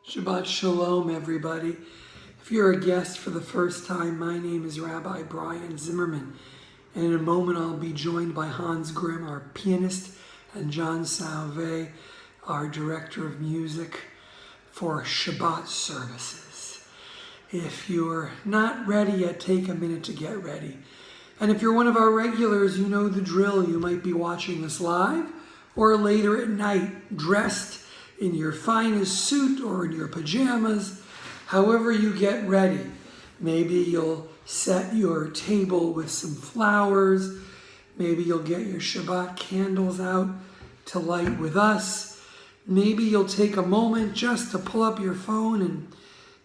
Shabbat Shalom, everybody. If you're a guest for the first time, my name is Rabbi Brian Zimmerman, and in a moment I'll be joined by Hans Grimm, our pianist, and John Sauvey, our director of music, for Shabbat services. If you're not ready yet, take a minute to get ready. And if you're one of our regulars, you know the drill. You might be watching this live or later at night, dressed in your finest suit or in your pajamas, however you get ready. Maybe you'll set your table with some flowers. Maybe you'll get your Shabbat candles out to light with us. Maybe you'll take a moment just to pull up your phone and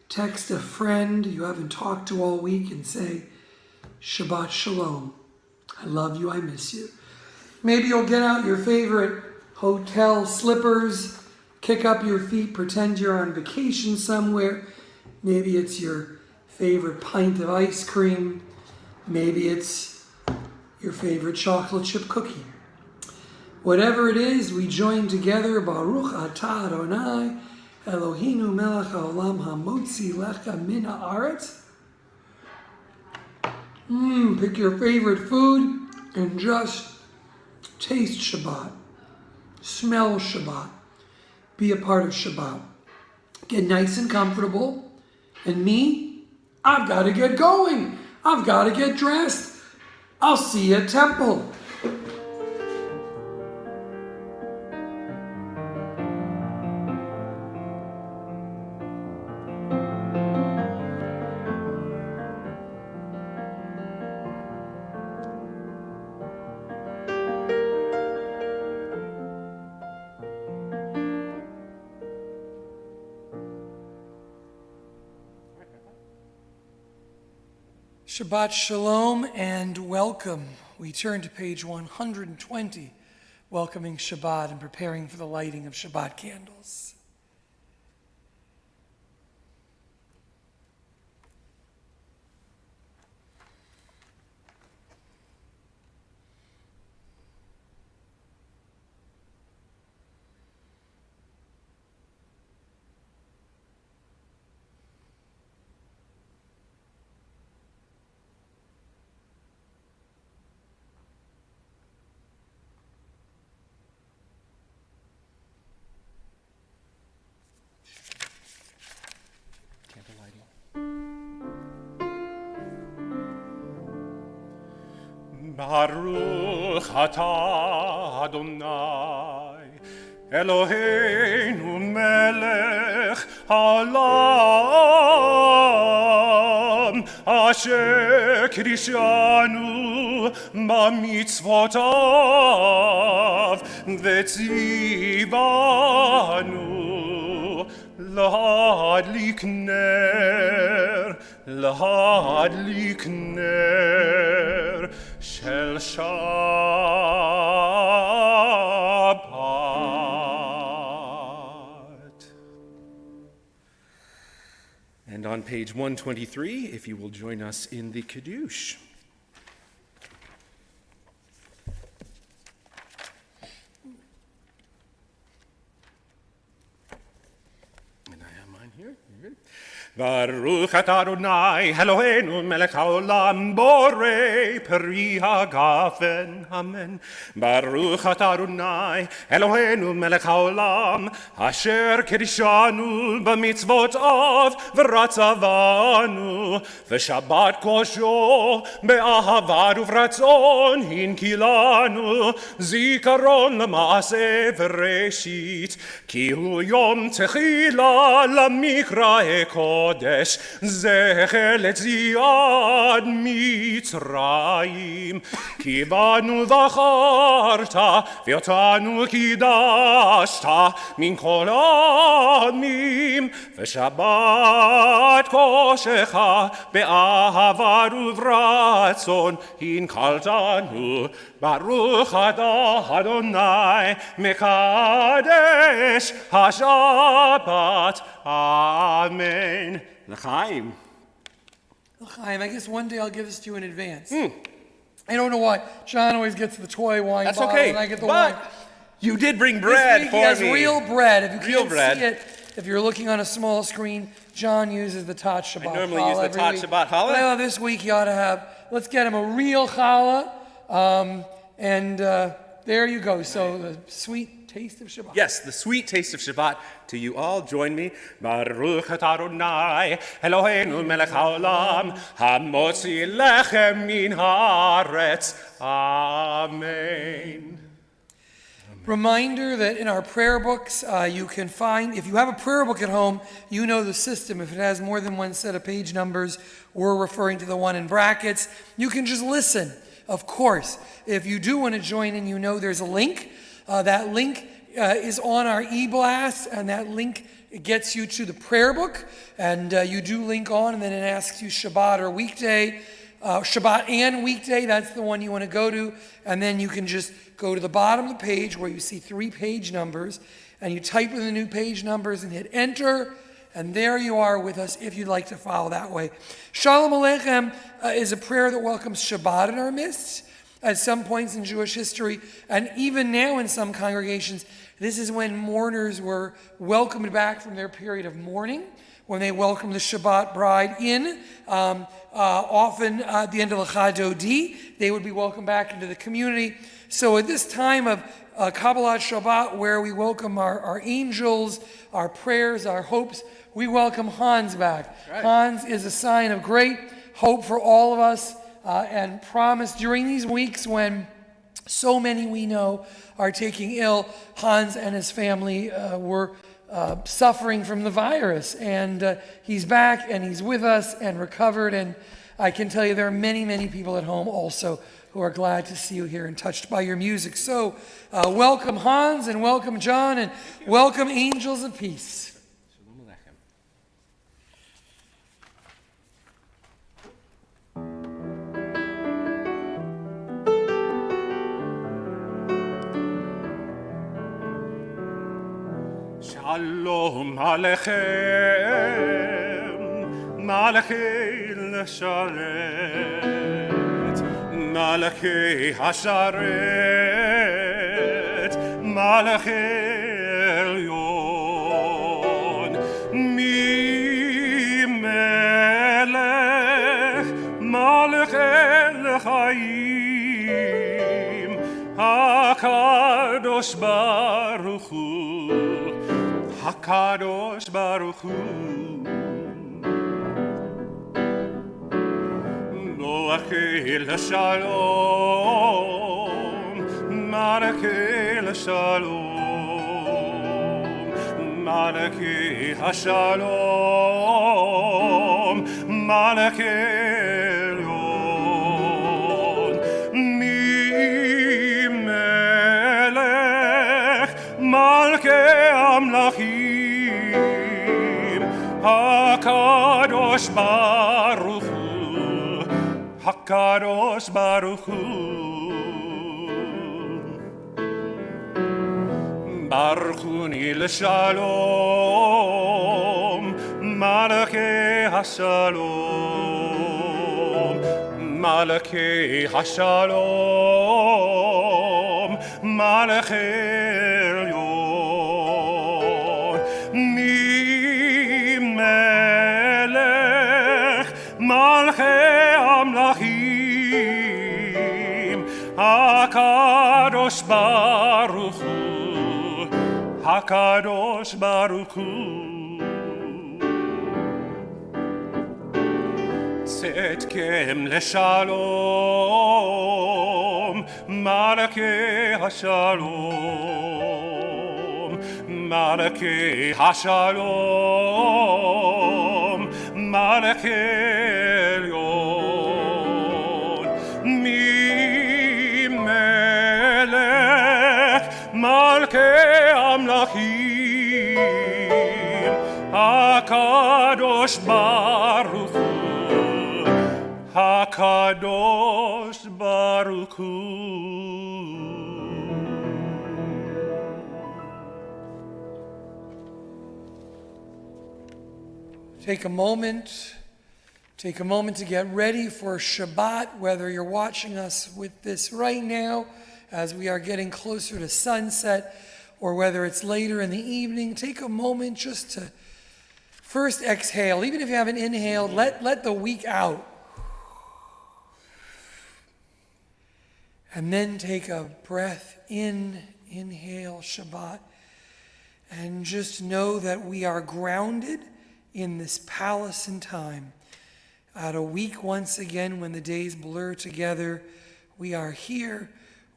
text a friend you haven't talked to all week and say, Shabbat Shalom. I love you, I miss you. Maybe you'll get out your favorite hotel slippers, kick up your feet, pretend you're on vacation somewhere. Maybe it's your favorite pint of ice cream. Maybe it's your favorite chocolate chip cookie. Whatever it is, we join together. Baruch atah Adonai, Eloheinu melech haolam hamotzi lecha min haaretz. Pick your favorite food and just taste Shabbat. Smell Shabbat. Be a part of Shabbat. Get nice and comfortable. And me, I've got to get going. I've got to get dressed. I'll see you at temple. Shabbat Shalom and welcome. We turn to page 120, welcoming Shabbat and preparing for the lighting of Shabbat candles. Baruch atah Adonai, Eloheinu melech haolam, asher kirishanu b'mitzvotav, v'tzivanu lahadlik ner, shel Shabbat. And on page 123, if you will join us in the Kiddush. And I have mine here. You ready? Baruch atah Adonai, Eloheinu melech haolam, borei peri hagafen, amen. Baruch atah Adonai, Eloheinu melech haolam, asher kirishanu b'mitzvotav v'ratzavanu, v'shabbat kosho be'ahava uvratzon hinkilanu, zikaron l'maaseh v'reshit, ki hu yom techila l'mikra ekodesh, zecher letziad Mitzrayim, ki banu v'acharta, v'yotanu kidashta, min kol ha'amim, v'shabbat koshecha, be'ahava uvratzon, hinkaltanu, Baruch atah Adonai, mekadesh haShabbat, amen. L'chaim. L'chaim, I guess one day I'll give this to you in advance. I don't know why. John always gets the toy wine That's bottle okay, and I get the but wine. you did bring bread this week for he has me. real bread. If you Real can't bread. see it, If you're looking on a small screen, John uses the Tot Shabbat I normally challah use the every Tot week. Shabbat challah. Well, this week you ought to have, let's get him a real challah. There you go. So the sweet taste of Shabbat. Yes, the sweet taste of Shabbat to you all. Join me. Baruch atah Adonai, Eloheinu melech haolam, hamotzi lechem min haaretz. Amen. Reminder that in our prayer books, you can find, if you have a prayer book at home, you know the system. If it has more than one set of page numbers, we're referring to the one in brackets. You can just listen. Of course, if you do want to join in, you know there's a link. That link is on our e-blast, and that link gets you to the prayer book. And you do link on, and then it asks you Shabbat or weekday. Shabbat and weekday, that's the one you want to go to. And then you can just go to the bottom of the page where you see 3 page numbers, and you type in the new page numbers and hit enter. And there you are with us if you'd like to follow that way. Shalom Aleichem is a prayer that welcomes Shabbat in our midst. At some points in Jewish history, and even now in some congregations, this is when mourners were welcomed back from their period of mourning, when they welcomed the Shabbat bride in. Often at the end of L'cha Dodi, they would be welcomed back into the community. So at this time of Kabbalat Shabbat, where we welcome our angels, our prayers, our hopes, we welcome Hans back. Right. Hans is a sign of great hope for all of us, and promise during these weeks when so many we know are taking ill. Hans and his family were suffering from the virus, and he's back and he's with us and recovered. And I can tell you there are many, many people at home also who are glad to see you here and touched by your music. So welcome Hans, and welcome John, and welcome angels of peace. Shalom Aleichem, Malachei L'Sharet, Malachei Hasharet, Malachei Elyon, Mi Melech, Malachei L'Chaim, HaKadosh Baruch Hu, HaKadosh Baruch Hu, Malachei L'Shalom, Malachei L'Shalom, Malachei Hashalom, Malachei Elyon, Mi Melech, Malchei Amlachim, HaKadosh Baruch Hu, HaKadosh Baruch Hu, Baruchuni L'Shalom, Malachei Hashalom, Malachei Hashalom, Malachei Elyon, Mi Melech, Malchei Amlachim, HaKadosh Baruch Hu, HaKadosh Baruch Hu, Tzedkem L'Shalom, Malachei Hashalom, Malachei Hashalom, Malachei Elyon, Mi Melech, Malchei Amlachim, HaKadosh Baruch Hu, HaKadosh Baruch Hu. Take a moment to get ready for Shabbat, whether you're watching us with this right now as we are getting closer to sunset, or whether it's later in the evening, take a moment just to first exhale. Even if you haven't inhaled, let the week out. And then take a breath in, inhale Shabbat, and just know that we are grounded in this palace in time. At a week once again when the days blur together, we are here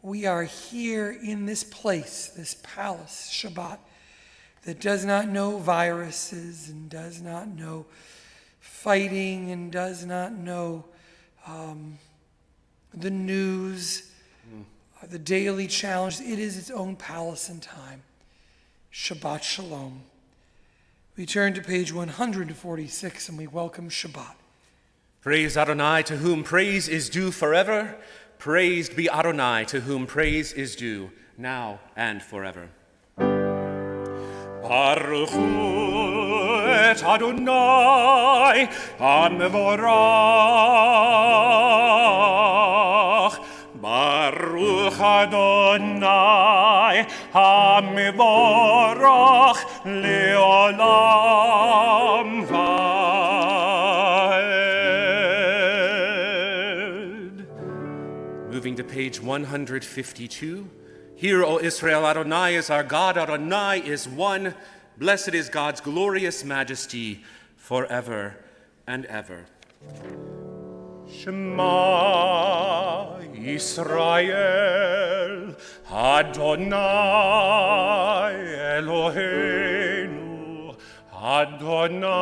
in this place, this palace, Shabbat, that does not know viruses and does not know fighting and does not know the news, the daily challenge. It is its own palace in time. Shabbat Shalom. We turn to page 146 and we welcome Shabbat. Praise Adonai, to whom praise is due forever. Praised be Adonai, to whom praise is due, now and forever. Baruch hu et Adonai hamevorach. Baruch Adonai hamevorach leolam vaed. Moving to page 152. Hear, O Israel, Adonai is our God, Adonai is one. Blessed is God's glorious majesty forever and ever. Shema Yisrael, Adonai Eloheinu, Adonai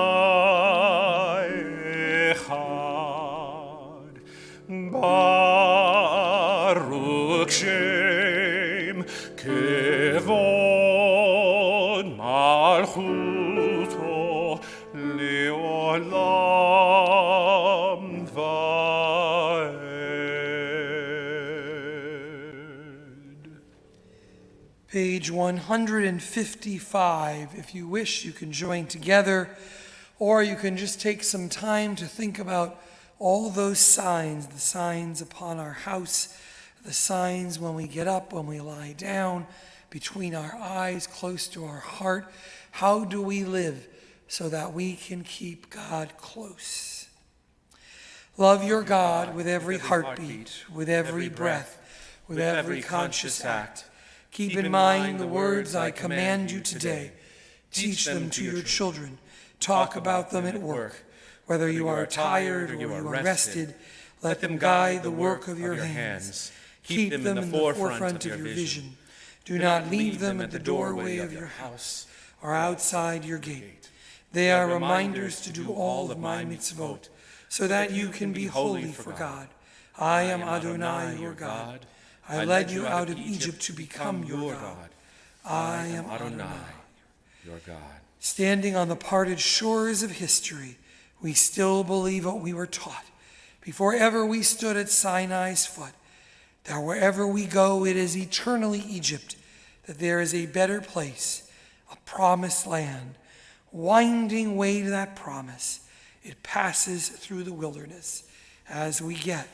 Echad. Baruch Shem Kevod Malchuto Leolam Vaed. Page 155. If you wish, you can join together, or you can just take some time to think about all those signs, the signs upon our house, the signs when we get up, when we lie down, between our eyes, close to our heart. How do we live so that we can keep God close? Love your God with every heartbeat, with every breath, with every conscious act. Keep in mind the words I command you today. Teach them to your children. Talk about them at work. Whether you are tired or you are rested, let them guide the work of your hands. Keep them in the forefront of your vision. Do not leave them at the doorway of your house or outside your gate. They are reminders to do all of my mitzvot, so that you can be holy for God. I am Adonai, your God. I led you out of Egypt to become your God. I am Adonai, your God. Standing on the parted shores of history, we still believe what we were taught before ever we stood at Sinai's foot, that wherever we go, it is eternally Egypt, that there is a better place, a promised land. Winding way to that promise, it passes through the wilderness as we get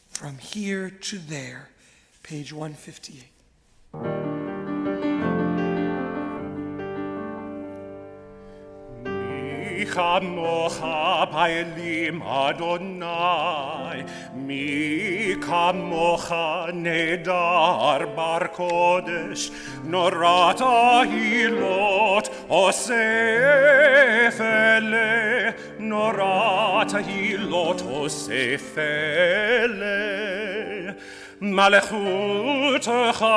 from here to there. Page 158. Mi kamocha ba'elim Adonai, mi kamocha nedar bar kodesh, norat ahilot osef ele, norat ahilot osef ele. Malechutecha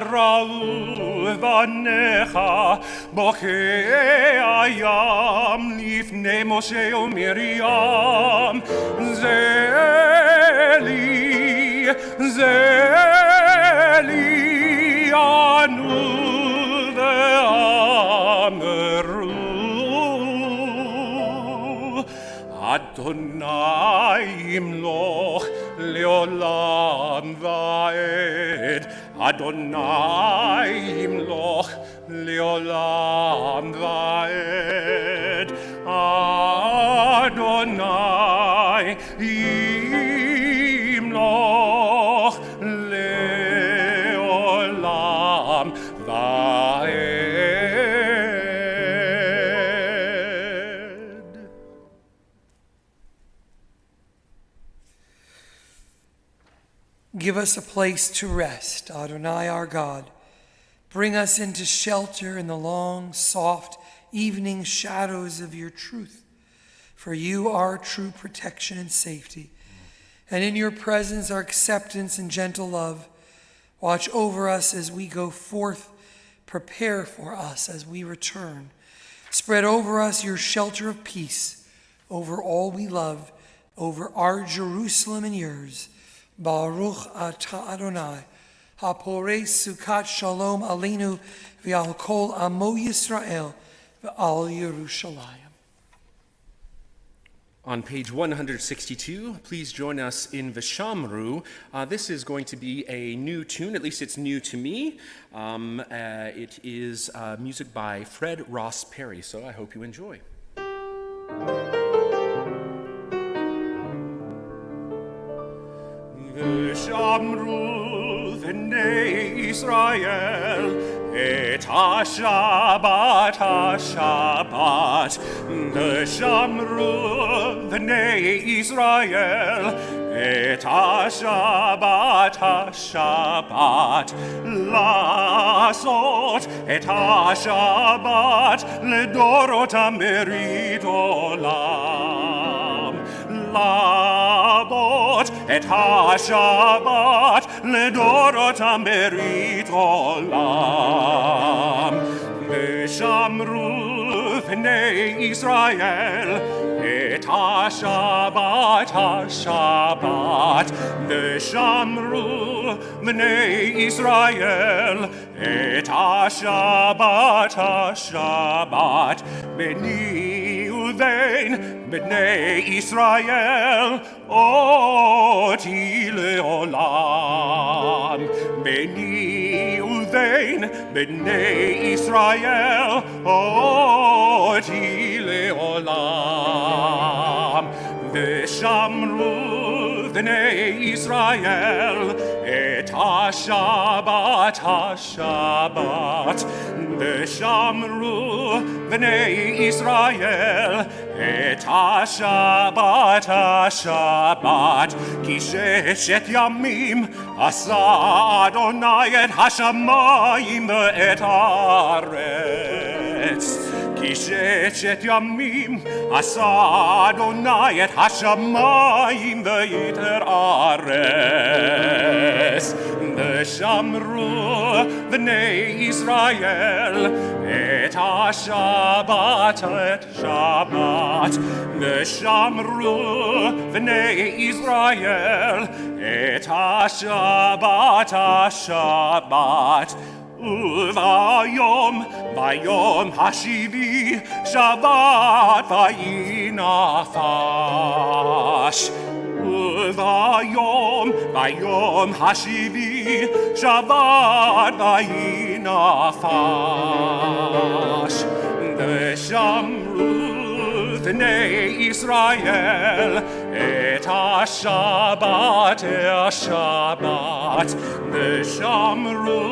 ra'u vanecha bokei hayam lifnei Moshe u'Miriam zeli anu ve'ameru Adonai imloch leolam vaed Adonai imloch leolam vaed Adonai imloch leolam vaed Give us a place to rest, Adonai our God. Bring us into shelter in the long, soft evening shadows of your truth. For you are true protection and safety. And in your presence are acceptance and gentle love. Watch over us as we go forth. Prepare for us as we return. Spread over us your shelter of peace, over all we love, over our Jerusalem and yours. Baruch atah Adonai, haporei sukat shalom aleinu v'al kol amo Yisrael v'al Yerushalayim. On page 162, please join us in Vishamru. This is going to be a new tune, at least it's new to me. It is music by Fred Ross Perry, so I hope you enjoy. Vishamru v'nei Israel et ha-Shabbat, ha-Shabbat, Vishamru v'nei Israel, et ha-Shabbat, ha-Shabbat, Lasot et ha-Shabbat, ledorot ha-merit olam. Labot et ha-Shabbat, ledorot ha-merit olam. Vishamru v'nei Israel, et ha-Shabbat, ha-Shabbat, Vishamru v'nei Israel, et ha-Shabbat, ha-Shabbat, Beni uvein b'nei Israel, oti leolam. Beni uvein b'nei Israel, oti leolam. Vishamru v'nei Israel, et ha-Shabbat, ha-Shabbat, Vishamru v'nei Israel, et ha-Shabbat, ha-Shabbat, ki sheshet yamim asa Adonai et hashamayim ve'et haaretz. Ki sheshet yamim asa Adonai et hashamayim ve'et haaretz. Vishamru v'nei Israel, et ha-Shabbat, et Shabbat, Vishamru v'nei Israel, et ha-Shabbat, ha-Shabbat, Vayom hashivi Shabbat vayinafash. Vayom hashivi Shabbat vayinafash. Vishamru v'nei Israel, et ha-Shabbat, ha-Shabbat, Vishamru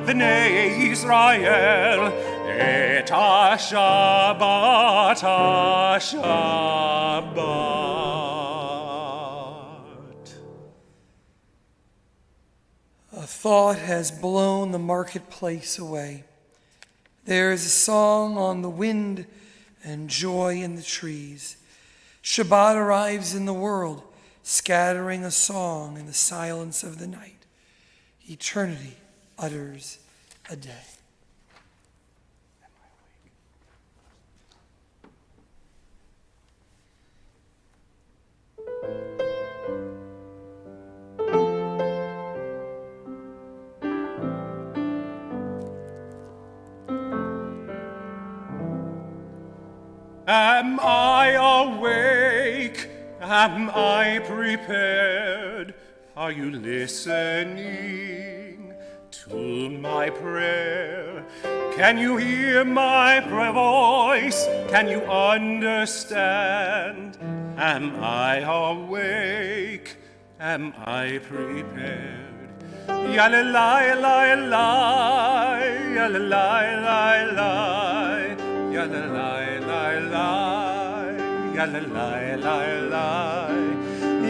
v'nei Israel, et ha-Shabbat, ha-Shabbat. A thought has blown the marketplace away. There is a song on the wind and joy in the trees. Shabbat arrives in the world, scattering a song in the silence of the night. Eternity utters a day. Am I awake? Am I prepared? Are you listening to my prayer? Can you hear my voice? Can you understand? Am I awake? Am I prepared? Ya-la-la, ya-la-la, ya-la-la, ya-la-la, ya-la-la, ya-la-la, ya-la-la, ya-la-la,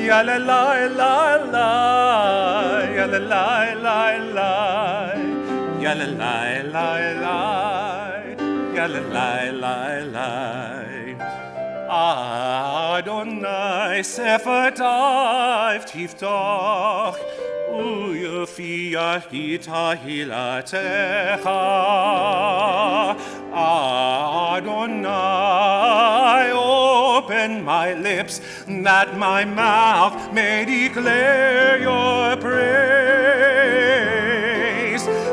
ya la la la la, ya la la la la, ya la la la la, ya la la la la. Adonai sefer tiftach, u'yofiach tahilatecha. Adonai, open my lips, that my mouth may declare your praise,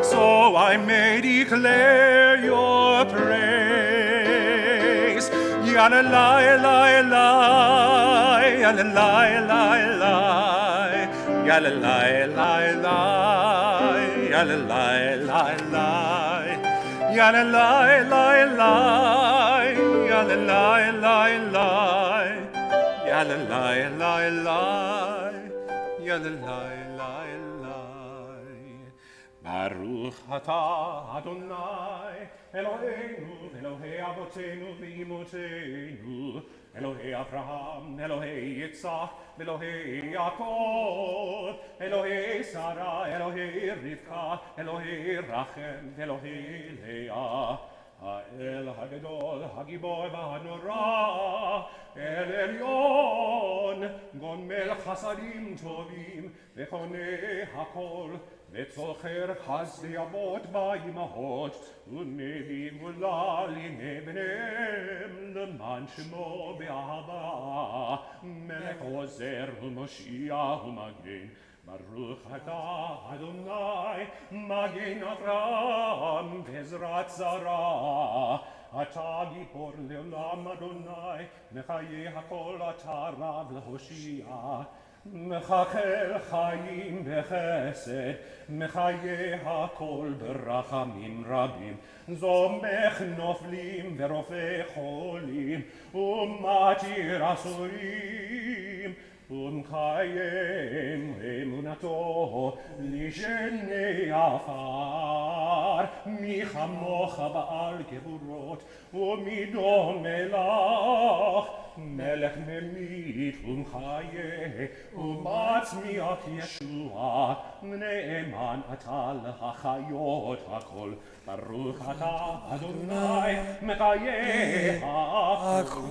so I may declare your praise. Ya la la la la, ya la la la la, ya la la la la, ya la la la la, ya la la la la, ya la la la la, ya la la la la, ya la la la la. Baruch atah Adonai Eloheinu, Elohei Avotenu v'Imotenu, Elohei Avraham, Elohei Yitzhak, Elohei Yaakov, Elohei Sarah, Elohei Rivka, Elohei Rachem, Elohei Leah, Ha'el Hagedol, Hagibor v'Hanora, El Elyon, Gomel Chasadim Tovim, V'chonei Hakol, וצוחר חסדי אבות ואימהות ונביאים גדולים בניהם למען שמו באהבה מלך עוזר ומושיע ומגן ברוך אתה אדוני מגן אברהם בעזרת זרע אתה גיבור לעולם אדוני מחיי הכל אתה רב להושיע מחכל חיים בחסד, מחיי הכל ברחמים רבים, זומך נופלים ורופא חולים, ומתיר אסורים, ומקיים אמונתו לשני עפר, מי כמוך בעל גבורות, ומי דומה לך, מלך ממית ומחיה ומצמיח ישוע נאמן אתה להחיות הכל ברוך אתה אדוני מקיים הכל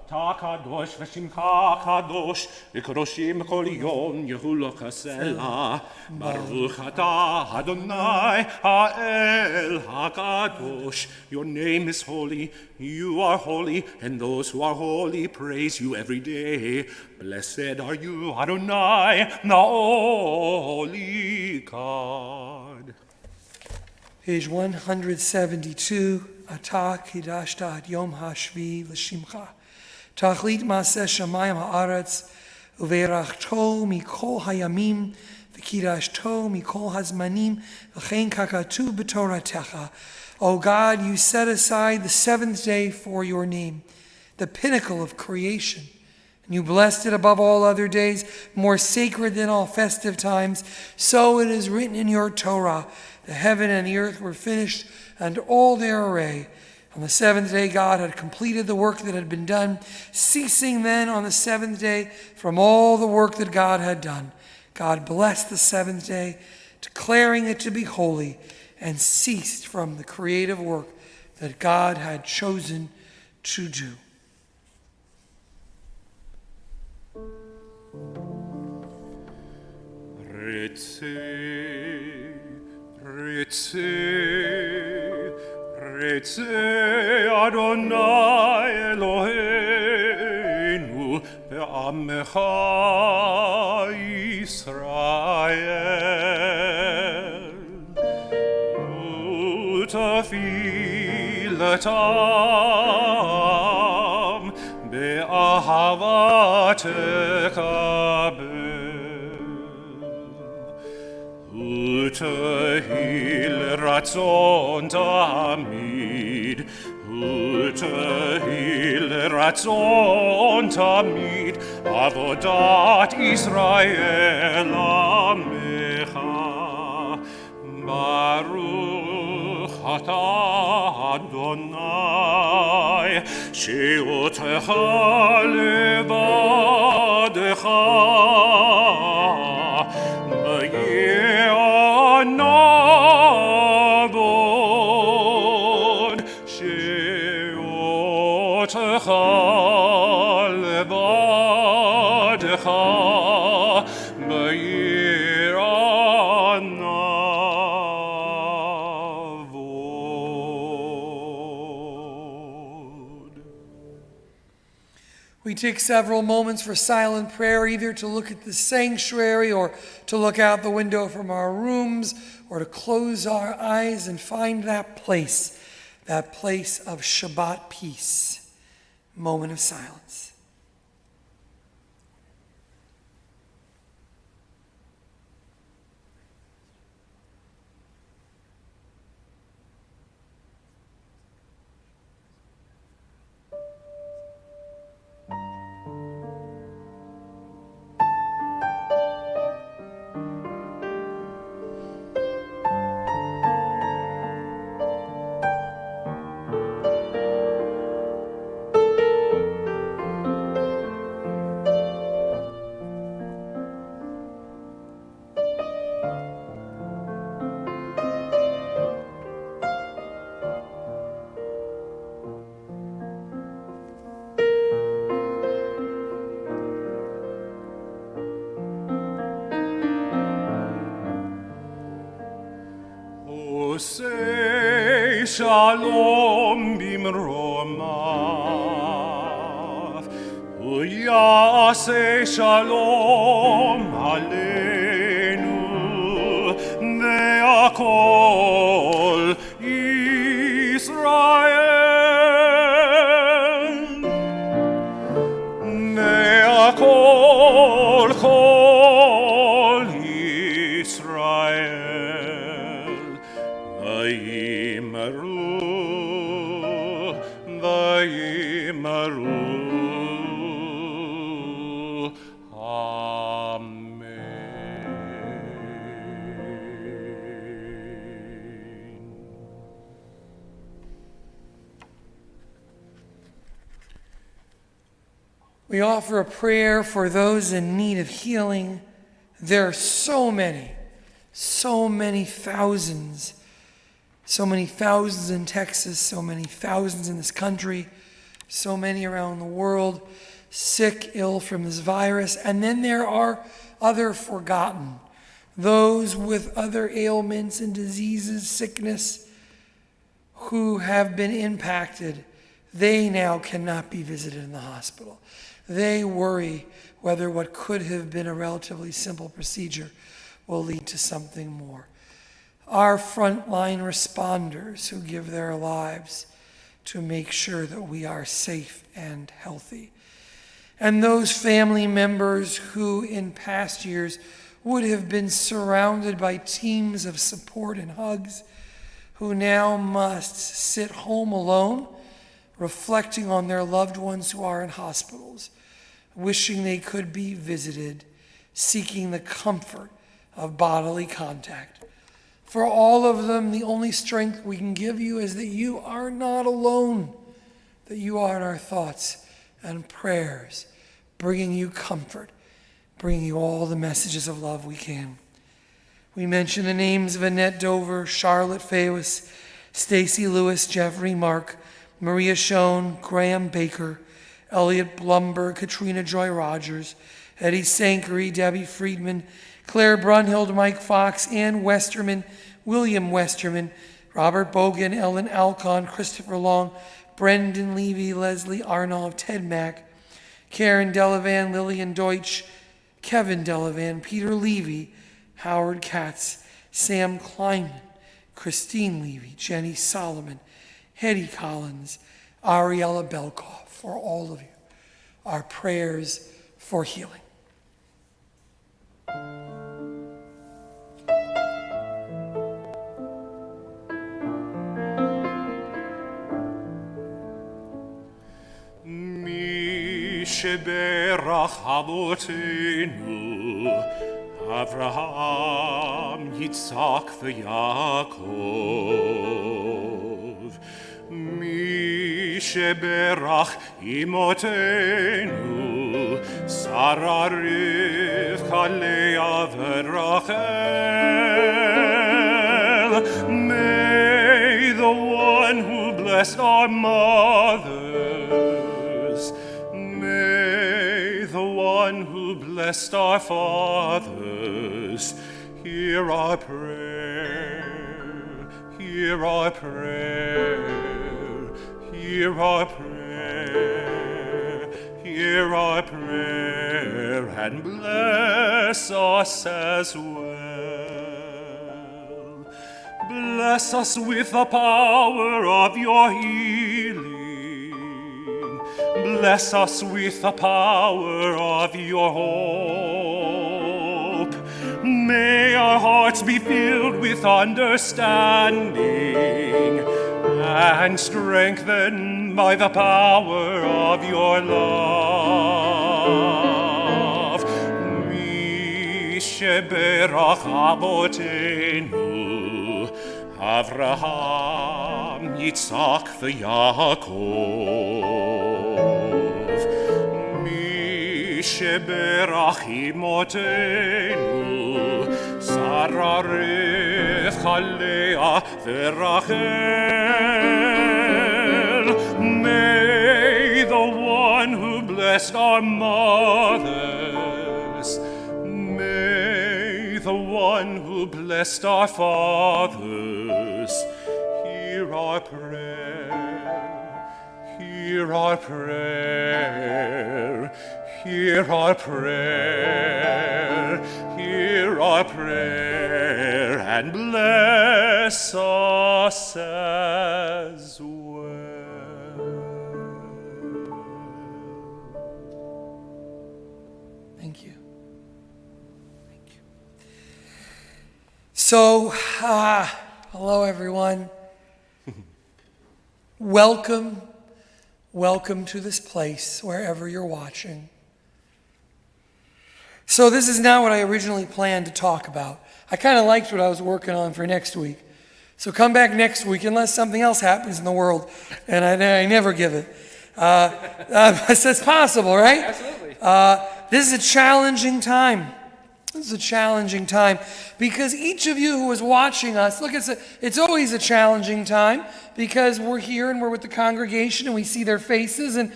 אתה קדוש ושמך קדוש וקדושים כל יום יהיו לך סלע ברוך אתה אדוני האל הקדוש your name is holy you are holy and those who are holy praise you every day blessed are you Adonai the holy God. Page 172, Atah Kidashta ad Yom HaShvi l'Shimcha. Tachlit Maaseh Shamayim Haaretz, Uveirachto mikol hayamim, v'kidashto mikol hazmanim, v'chein kakatu b'toratecha. O God, you set aside the seventh day for your name, the pinnacle of creation. And you blessed it above all other days, more sacred than all festive times. So it is written in your Torah, the heaven and the earth were finished, and all their array. On the seventh day God had completed the work that had been done, ceasing then on the seventh day from all the work that God had done. God blessed the seventh day, declaring it to be holy, and ceased from the creative work that God had chosen to do. Retse Adonai Eloheinu be'amecha Yisrael utafilatam be'ahava tekabel Utahil ratzon tamid, Utahil ratzon tamid, Avodat Israel amecha, Baruch atah Adonai, she'otecha levadecha, nabod she'otecha levadecha b'yir anavod. We take several moments for silent prayer, either to look at the sanctuary or to look out the window from our rooms or to close our eyes and find that place of Shabbat peace. Moment of silence. Say shalom bimromav, uyase shalom aleinu, ve'akol Yisrael, ve'akol kol Yisrael. Vayimaru, Amen. We offer a prayer for those in need of healing. There are so many thousands. So many thousands in Texas, so many thousands in this country, so many around the world, sick, ill from this virus. And then there are other forgotten, those with other ailments and diseases, sickness, who have been impacted. They now cannot be visited in the hospital. They worry whether what could have been a relatively simple procedure will lead to something more. Our frontline responders who give their lives to make sure that we are safe and healthy. And those family members who in past years would have been surrounded by teams of support and hugs, who now must sit home alone, reflecting on their loved ones who are in hospitals, wishing they could be visited, seeking the comfort of bodily contact. For all of them, the only strength we can give you is that you are not alone, that you are in our thoughts and prayers, bringing you comfort, bringing you all the messages of love we can. We mention the names of Annette Dover, Charlotte Fawis, Stacy Lewis, Jeffrey Mark, Maria Schoen, Graham Baker, Elliot Blumberg, Katrina Joy Rogers, Eddie Sankery, Debbie Friedman, Claire Brunhild, Mike Fox, Ann Westerman, William Westerman, Robert Bogan, Ellen Alcon, Christopher Long, Brendan Levy, Leslie Arnold, Ted Mack, Karen Delavan, Lillian Deutsch, Kevin Delavan, Peter Levy, Howard Katz, Sam Kleinman, Christine Levy, Jenny Solomon, Hetty Collins, Ariella Belkoff, for all of you, our prayers for healing. Sheberach Avotenu, Avraham, Yitzhak, veYaakov. Mi שברח אמותינו, שרה רבקה לאה ורחל. May the one who blessed our mothers, may the one who blessed our fathers, hear our prayer, hear our prayer, hear our prayer, hear our prayer, and bless us as well. Bless us with the power of your healing. Bless us with the power of your hope. May our hearts be filled with understanding and strengthened by the power of your love. Mi sheberach abotenu, Avraham, Yitzhak, v'Yaakov. Mi sheberach imotenu, Sarah, Rivka, Leah, v'Rachel. May the one who blessed our mothers, may the one who blessed our fathers, hear our prayer, hear our prayer, hear our prayer, hear our prayer, and bless us as well. Thank you. So, hello everyone. Welcome to this place, wherever you're watching. So this is not what I originally planned to talk about. I kind of liked what I was working on for next week. So come back next week, unless something else happens in the world, and I never give it. It's possible, right? Absolutely. This is a challenging time. This is a challenging time because each of you who is watching us, look, it's always a challenging time because we're here and we're with the congregation and we see their faces and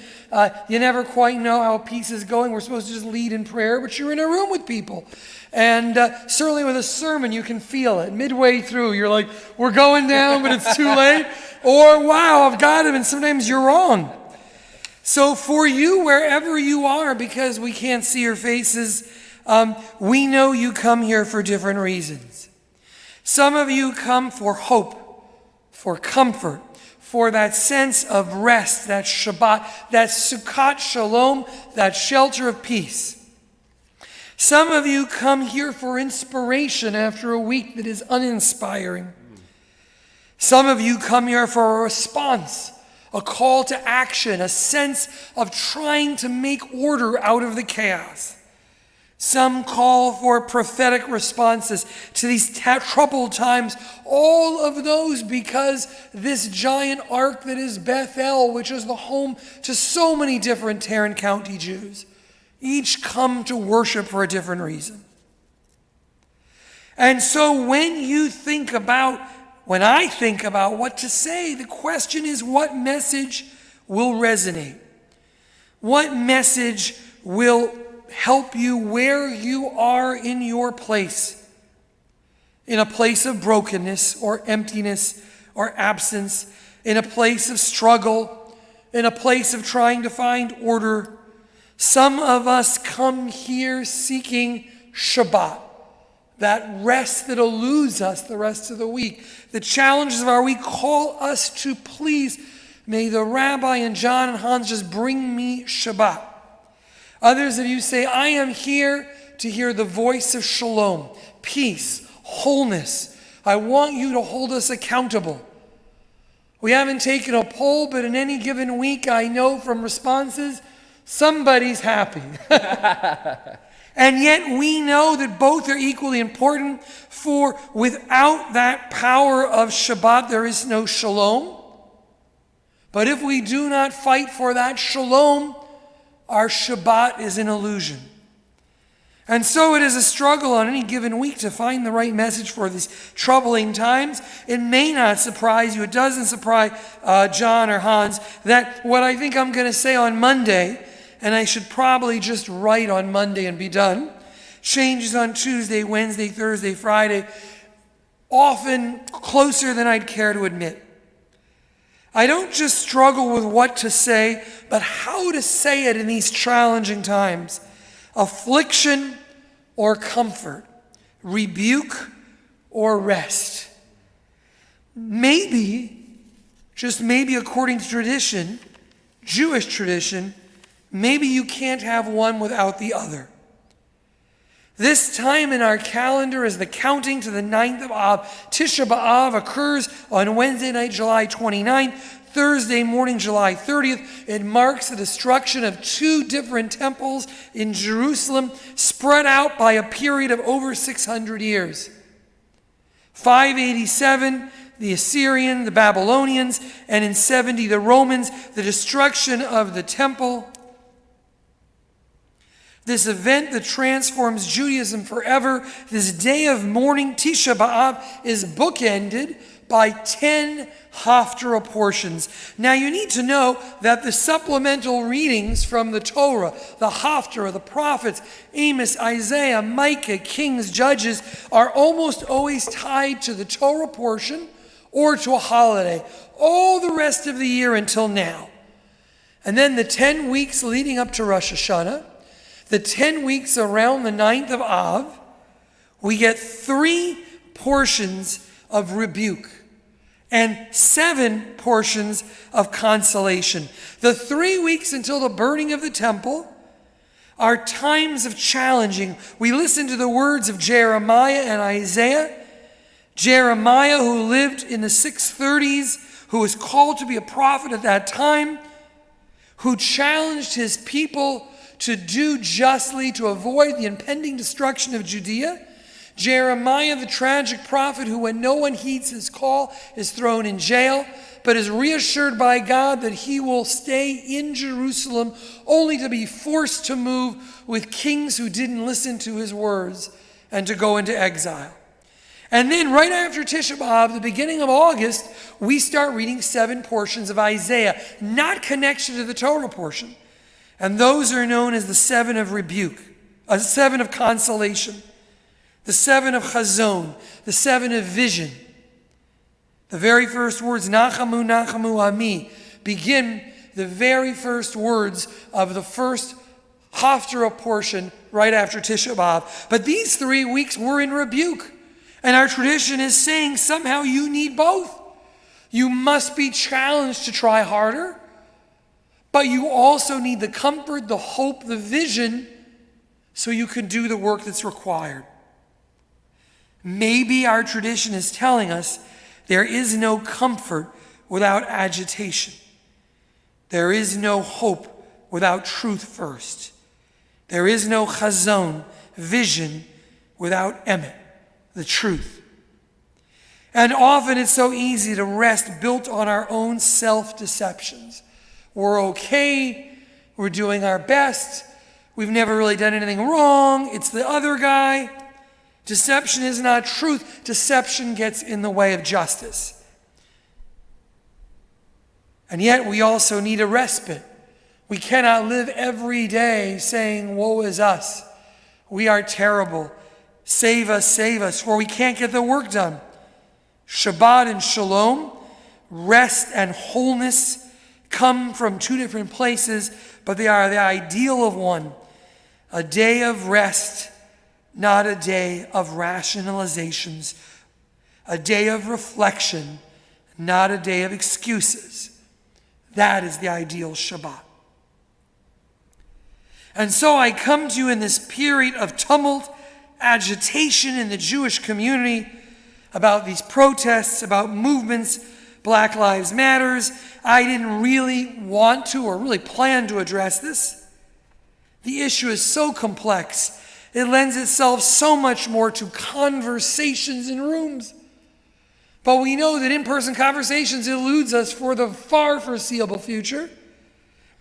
you never quite know how a piece is going. We're supposed to just lead in prayer, but you're in a room with people. And certainly with a sermon, you can feel it. Midway through, you're like, we're going down, but it's too late. Or, wow, I've got him, and sometimes you're wrong. So for you, wherever you are, because we can't see your faces, we know you come here for different reasons. Some of you come for hope, for comfort, for that sense of rest, that Shabbat, that Sukkot Shalom, that shelter of peace. Some of you come here for inspiration after a week that is uninspiring. Some of you come here for a response, a call to action, a sense of trying to make order out of the chaos. Some call for prophetic responses to these troubled times. All of those because this giant ark that is Beth-El, which is the home to so many different Tarrant County Jews, each come to worship for a different reason. And so when I think about what to say, the question is, what message will resonate? What message will help you where you are in your place? In a place of brokenness or emptiness or absence, in a place of struggle, in a place of trying to find order. Some of us come here seeking Shabbat, that rest that eludes us the rest of the week. The challenges of our week call us to please, may the Rabbi and John and Hans just bring me Shabbat. Others of you say, I am here to hear the voice of shalom, peace, wholeness. I want you to hold us accountable. We haven't taken a poll, but in any given week, I know from responses, somebody's happy. And yet we know that both are equally important, for without that power of Shabbat, there is no shalom. But if we do not fight for that shalom, our Shabbat is an illusion. And so it is a struggle on any given week to find the right message for these troubling times. It may not surprise you, it doesn't surprise John or Hans, that what I think I'm going to say on Monday, and I should probably just write on Monday and be done, changes on Tuesday, Wednesday, Thursday, Friday, often closer than I'd care to admit. I don't just struggle with what to say, but how to say it in these challenging times. Affliction or comfort, rebuke or rest. Maybe, just maybe according to tradition, Jewish tradition, maybe you can't have one without the other. This time in our calendar is the counting to the 9th of Av. Tisha B'Av occurs on Wednesday night, July 29th, Thursday morning, July 30th. It marks the destruction of 2 different temples in Jerusalem, spread out by a period of over 600 years. 587, the Assyrian, the Babylonians, and in 70, the Romans, the destruction of the temple. This event that transforms Judaism forever, this day of mourning, Tisha B'Av, is bookended by 10 Haftarah portions. Now you need to know that the supplemental readings from the Torah, the Haftarah, the prophets, Amos, Isaiah, Micah, Kings, Judges, are almost always tied to the Torah portion or to a holiday, all the rest of the year until now. And then the 10 weeks leading up to Rosh Hashanah, the 10 weeks around the 9th of Av, we get 3 portions of rebuke and 7 portions of consolation. The 3 weeks until the burning of the temple are times of challenging. We listen to the words of Jeremiah and Isaiah. Jeremiah, who lived in the 630s, who was called to be a prophet at that time, who challenged his people to do justly to avoid the impending destruction of Judea. Jeremiah, the tragic prophet, who when no one heeds his call is thrown in jail, but is reassured by God that he will stay in Jerusalem only to be forced to move with kings who didn't listen to his words and to go into exile. And then right after Tisha B'Av, the beginning of August, we start reading 7 portions of Isaiah, not connected to the Torah portion. And those are known as the 7 of rebuke, 7 of consolation, the 7 of chazon, the 7 of vision. The very first words, Nachamu, Nachamu Ami, begin the very first words of the first Haftarah portion right after Tisha B'Av. But these 3 weeks were in rebuke. And our tradition is saying somehow you need both. You must be challenged to try harder, but you also need the comfort, the hope, the vision, so you can do the work that's required. Maybe our tradition is telling us there is no comfort without agitation. There is no hope without truth first. There is no chazon, vision, without emet, the truth. And often it's so easy to rest built on our own self-deceptions. We're okay, we're doing our best, we've never really done anything wrong, it's the other guy. Deception is not truth. Deception gets in the way of justice. And yet we also need a respite. We cannot live every day saying, woe is us. We are terrible. Save us, for we can't get the work done. Shabbat and shalom, rest and wholeness, come from 2 different places, but they are the ideal of one. A day of rest, not a day of rationalizations. A day of reflection, not a day of excuses. That is the ideal Shabbat. And so I come to you in this period of tumult, agitation in the Jewish community about these protests, about movements, Black Lives Matters. I didn't really want to or really plan to address this. The issue is so complex. It lends itself so much more to conversations in rooms. But we know that in-person conversations eludes us for the far foreseeable future.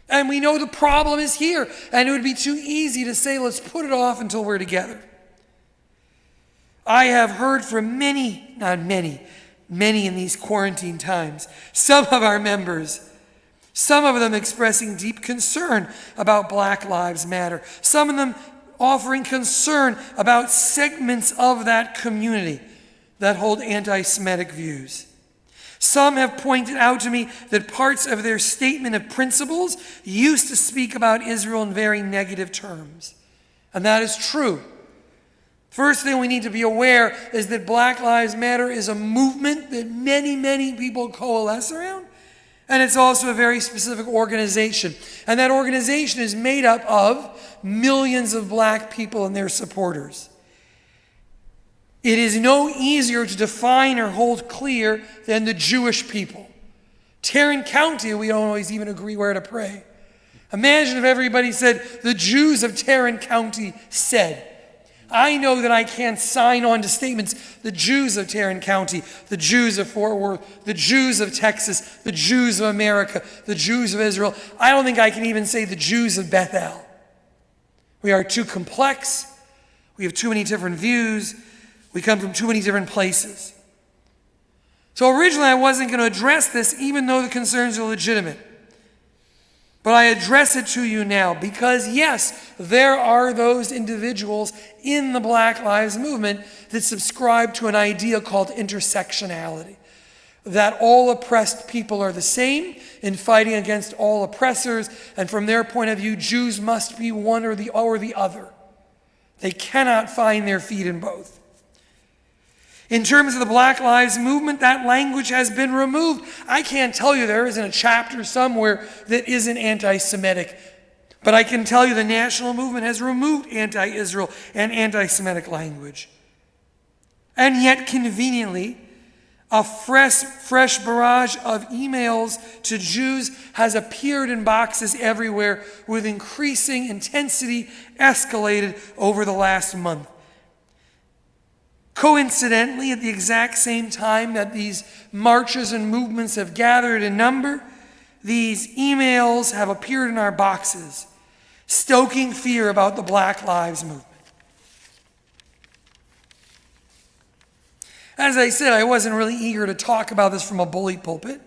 And we know the problem is here. And it would be too easy to say, let's put it off until we're together. I have heard from many in these quarantine times, some of our members, some of them expressing deep concern about Black Lives Matter, some of them offering concern about segments of that community that hold anti-Semitic views. Some have pointed out to me that parts of their statement of principles used to speak about Israel in very negative terms. And that is true. First thing we need to be aware is that Black Lives Matter is a movement that many people coalesce around. And it's also a very specific organization. And that organization is made up of millions of black people and their supporters. It is no easier to define or hold clear than the Jewish people. Tarrant County, we don't always even agree where to pray. Imagine if everybody said, the Jews of Tarrant County said. I know that I can't sign on to statements, the Jews of Tarrant County, the Jews of Fort Worth, the Jews of Texas, the Jews of America, the Jews of Israel. I don't think I can even say the Jews of Beth-El. We are too complex. We have too many different views. We come from too many different places. So originally I wasn't going to address this, even though the concerns are legitimate. But I address it to you now because, yes, there are those individuals in the Black Lives Movement that subscribe to an idea called intersectionality, that all oppressed people are the same in fighting against all oppressors, and from their point of view, Jews must be one or the other. They cannot find their feet in both. In terms of the Black Lives Movement, that language has been removed. I can't tell you there isn't a chapter somewhere that isn't anti-Semitic. But I can tell you the national movement has removed anti-Israel and anti-Semitic language. And yet, conveniently, a fresh barrage of emails to Jews has appeared in boxes everywhere with increasing intensity, escalated over the last month. Coincidentally, at the exact same time that these marches and movements have gathered in number, these emails have appeared in our boxes, stoking fear about the Black Lives Movement. As I said, I wasn't really eager to talk about this from a bully pulpit.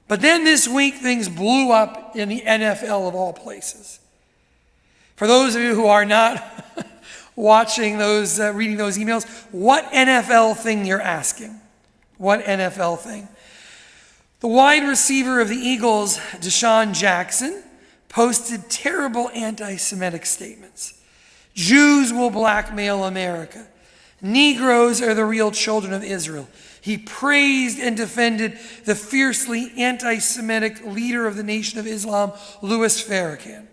But then this week, things blew up in the NFL of all places. For those of you who are not watching those, reading those emails, what NFL thing you're asking? What NFL thing? The wide receiver of the Eagles, Deshaun Jackson, posted terrible anti-Semitic statements. Jews will blackmail America. Negroes are the real children of Israel. He praised and defended the fiercely anti-Semitic leader of the Nation of Islam, Louis Farrakhan.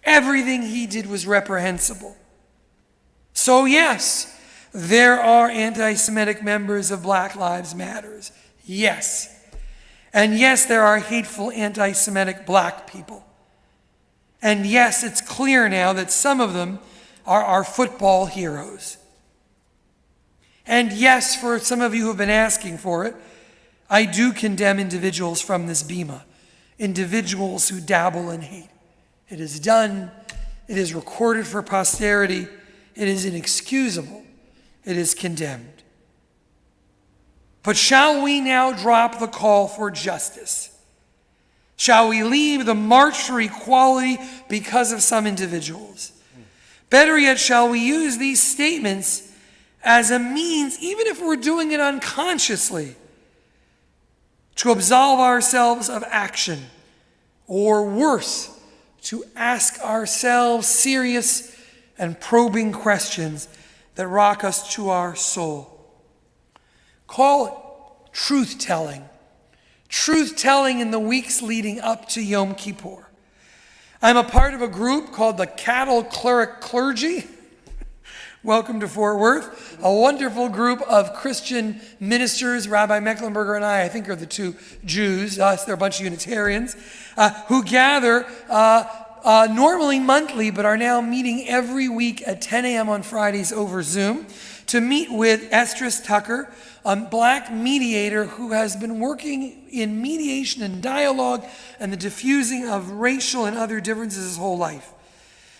Everything he did was reprehensible. So yes, there are anti-Semitic members of Black Lives Matter. Yes. And yes, there are hateful anti-Semitic black people. And yes, it's clear now that some of them are our football heroes. And yes, for some of you who have been asking for it, I do condemn individuals from this bema, individuals who dabble in hate. It is done. It is recorded for posterity. It is inexcusable. It is condemned. But shall we now drop the call for justice? Shall we leave the march for equality because of some individuals? Better yet, shall we use these statements as a means, even if we're doing it unconsciously, to absolve ourselves of action, or worse, to ask ourselves serious and probing questions that rock us to our soul. Call it truth-telling. Truth-telling in the weeks leading up to Yom Kippur. I'm a part of a group called the Cattle Cleric Clergy. Welcome to Fort Worth. A wonderful group of Christian ministers. Rabbi Mecklenburger and I think, are the two Jews. Us, they're a bunch of Unitarians, who gather normally monthly, but are now meeting every week at 10 a.m. on Fridays over Zoom to meet with Estrus Tucker, a black mediator who has been working in mediation and dialogue and the diffusing of racial and other differences his whole life.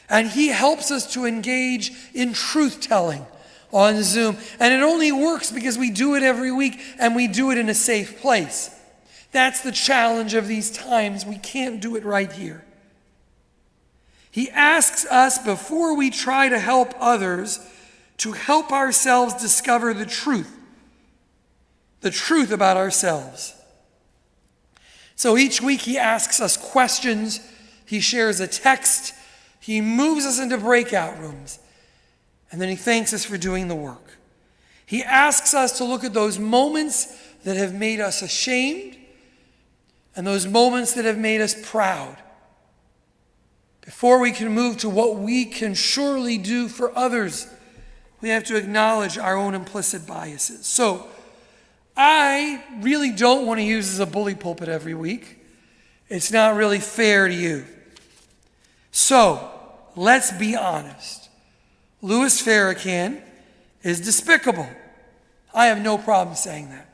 And he helps us to engage in truth-telling on Zoom. And it only works because we do it every week and we do it in a safe place. That's the challenge of these times. We can't do it right here. He asks us, before we try to help others, to help ourselves discover the truth about ourselves. So each week he asks us questions, he shares a text, he moves us into breakout rooms, and then he thanks us for doing the work. He asks us to look at those moments that have made us ashamed and those moments that have made us proud, before we can move to what we can surely do for others. We have to acknowledge our own implicit biases. So I really don't want to use this as a bully pulpit every week. It's not really fair to you. So let's be honest. Louis Farrakhan is despicable. I have no problem saying that.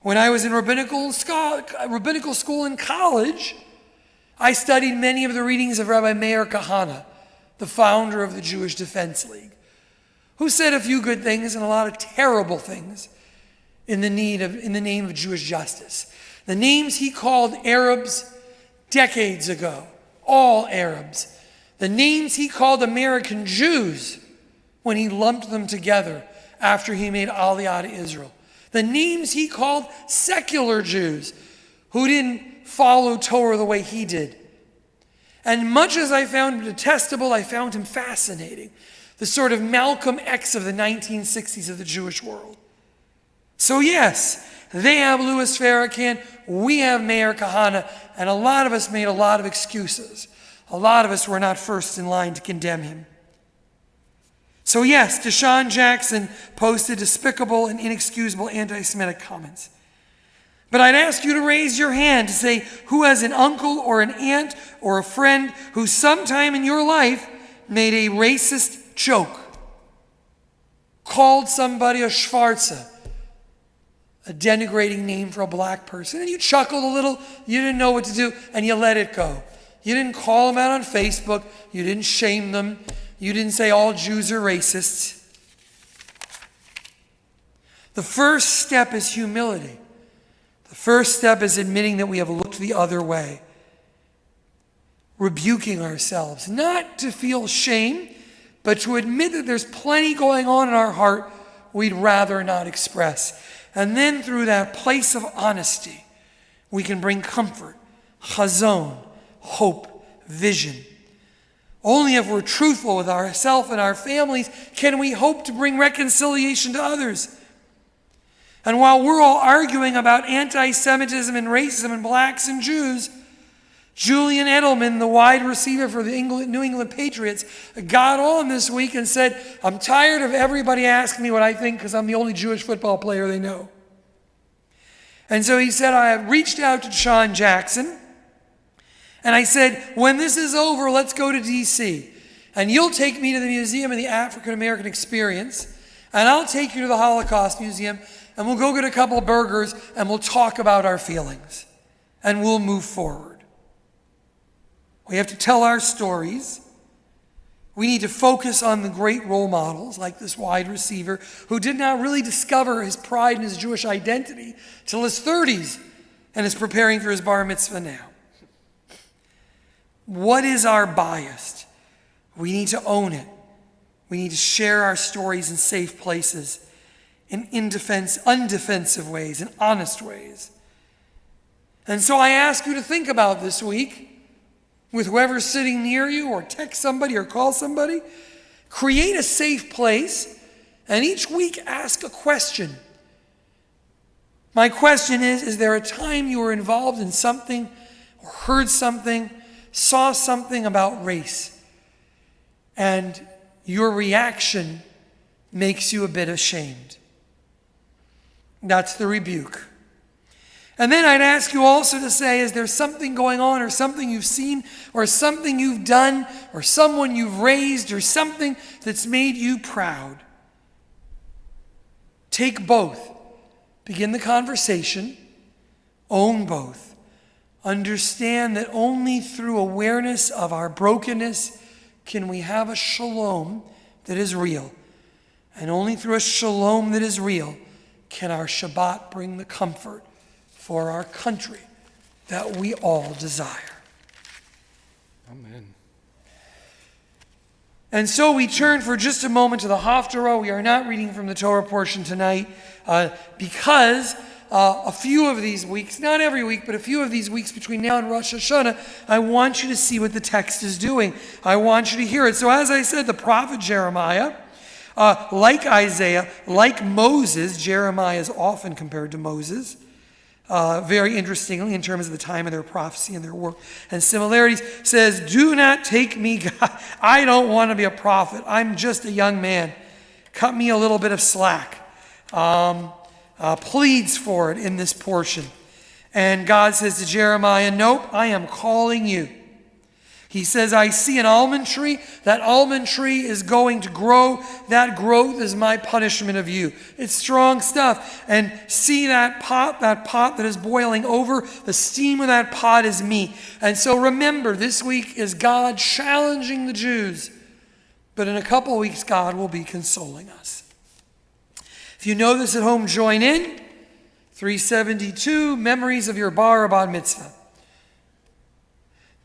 When I was in rabbinical school in college, I studied many of the readings of Rabbi Meir Kahane, the founder of the Jewish Defense League, who said a few good things and a lot of terrible things in the name of Jewish justice. The names he called Arabs decades ago, all Arabs. The names he called American Jews when he lumped them together after he made Aliyah to Israel. The names he called secular Jews who didn't follow Torah the way he did. And much as I found him detestable, I found him fascinating. The sort of Malcolm X of the 1960s of the Jewish world. So yes, they have Louis Farrakhan, we have Meir Kahane, and a lot of us made a lot of excuses. A lot of us were not first in line to condemn him. So yes, Deshaun Jackson posted despicable and inexcusable anti-Semitic comments. But I'd ask you to raise your hand to say who has an uncle or an aunt or a friend who sometime in your life made a racist joke, called somebody a Schwarze, a denigrating name for a black person, and you chuckled a little, you didn't know what to do, and you let it go. You didn't call them out on Facebook, you didn't shame them, you didn't say all Jews are racists. The first step is humility. The first step is admitting that we have looked the other way, rebuking ourselves, not to feel shame, but to admit that there's plenty going on in our heart we'd rather not express. And then through that place of honesty, we can bring comfort, chazon, hope, vision. Only if we're truthful with ourselves and our families can we hope to bring reconciliation to others. And while we're all arguing about anti-Semitism and racism and blacks and Jews, Julian Edelman, the wide receiver for the New England Patriots, got on this week and said, I'm tired of everybody asking me what I think because I'm the only Jewish football player they know. And so he said, I have reached out to Deshaun Jackson, and I said, when this is over, let's go to D.C., and you'll take me to the Museum of the African American Experience, and I'll take you to the Holocaust Museum, and we'll go get a couple burgers, and we'll talk about our feelings, and we'll move forward. We have to tell our stories. We need to focus on the great role models, like this wide receiver, who did not really discover his pride in his Jewish identity till his 30s, and is preparing for his bar mitzvah now. What is our bias? We need to own it. We need to share our stories in safe places, in undefensive ways, in honest ways. And so I ask you to think about this week, with whoever's sitting near you, or text somebody or call somebody. Create a safe place, and each week ask a question. My question is there a time you were involved in something, or heard something, saw something about race, and your reaction makes you a bit ashamed? That's the rebuke. And then I'd ask you also to say, is there something going on or something you've seen or something you've done or someone you've raised or something that's made you proud? Take both. Begin the conversation. Own both. Understand that only through awareness of our brokenness can we have a shalom that is real. And only through a shalom that is real can our Shabbat bring the comfort for our country that we all desire. Amen. And so we turn for just a moment to the Haftarah. We are not reading from the Torah portion tonight because a few of these weeks, not every week, but a few of these weeks between now and Rosh Hashanah, I want you to see what the text is doing. I want you to hear it. So as I said, the prophet Jeremiah, like Isaiah, like Moses, Jeremiah is often compared to Moses, very interestingly in terms of the time of their prophecy and their work and similarities, says, do not take me, God. I don't want to be a prophet. I'm just a young man. Cut me a little bit of slack. Pleads for it in this portion. And God says to Jeremiah, nope, I am calling you. He says, I see an almond tree. That almond tree is going to grow. That growth is my punishment of you. It's strong stuff. And see that pot that is boiling over. The steam of that pot is me. And so remember, this week is God challenging the Jews. But in a couple of weeks, God will be consoling us. If you know this at home, join in. 372, Memories of your Bar or Bat Mitzvah.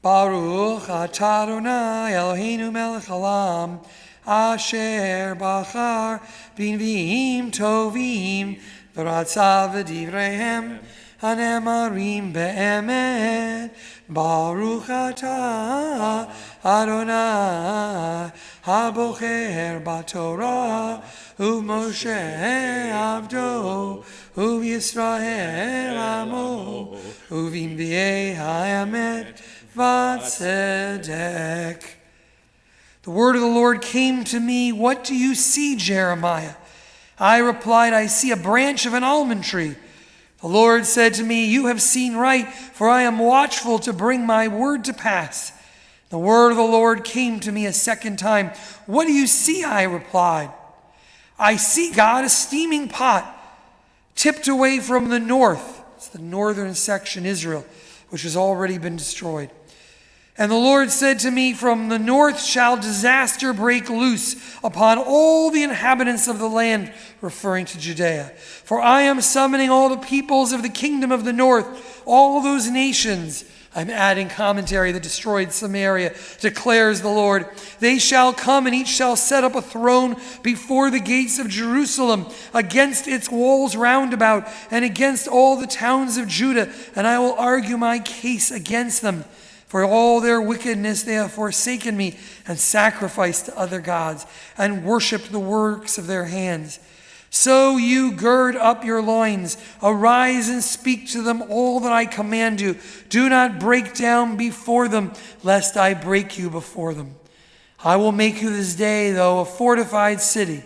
Baruch atah Adonai Eloheinu melech haolam asher bachar b'nviim tovim v'ratza v'divreihem hanemarim be'emet. Baruch atah Adonai habocher b'torah u'Moshe avdo u'Yisrael amo u'v'nviei ha'emet Vatzedek. The word of the Lord came to me. What do you see, Jeremiah? I replied, I see a branch of an almond tree. The Lord said to me, you have seen right, for I am watchful to bring my word to pass. The word of the Lord came to me a second time. What do you see? I replied. I see, God, a steaming pot tipped away from the north. It's the northern section, Israel, which has already been destroyed. And the Lord said to me, from the north shall disaster break loose upon all the inhabitants of the land, referring to Judea. For I am summoning all the peoples of the kingdom of the north, all those nations. I'm adding commentary, that destroyed Samaria, declares the Lord. They shall come, and each shall set up a throne before the gates of Jerusalem, against its walls round about, and against all the towns of Judah, and I will argue my case against them. For all their wickedness they have forsaken me, and sacrificed to other gods, and worshipped the works of their hands. So you gird up your loins, arise and speak to them all that I command you. Do not break down before them, lest I break you before them. I will make you this day, though, a fortified city,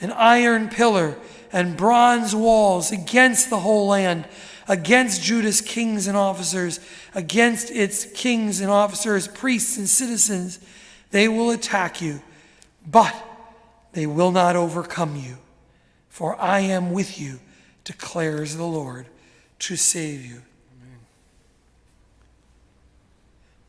an iron pillar and bronze walls against the whole land, against Judah's kings and officers, against its kings and officers, priests and citizens. They will attack you, but they will not overcome you. For I am with you, declares the Lord, to save you.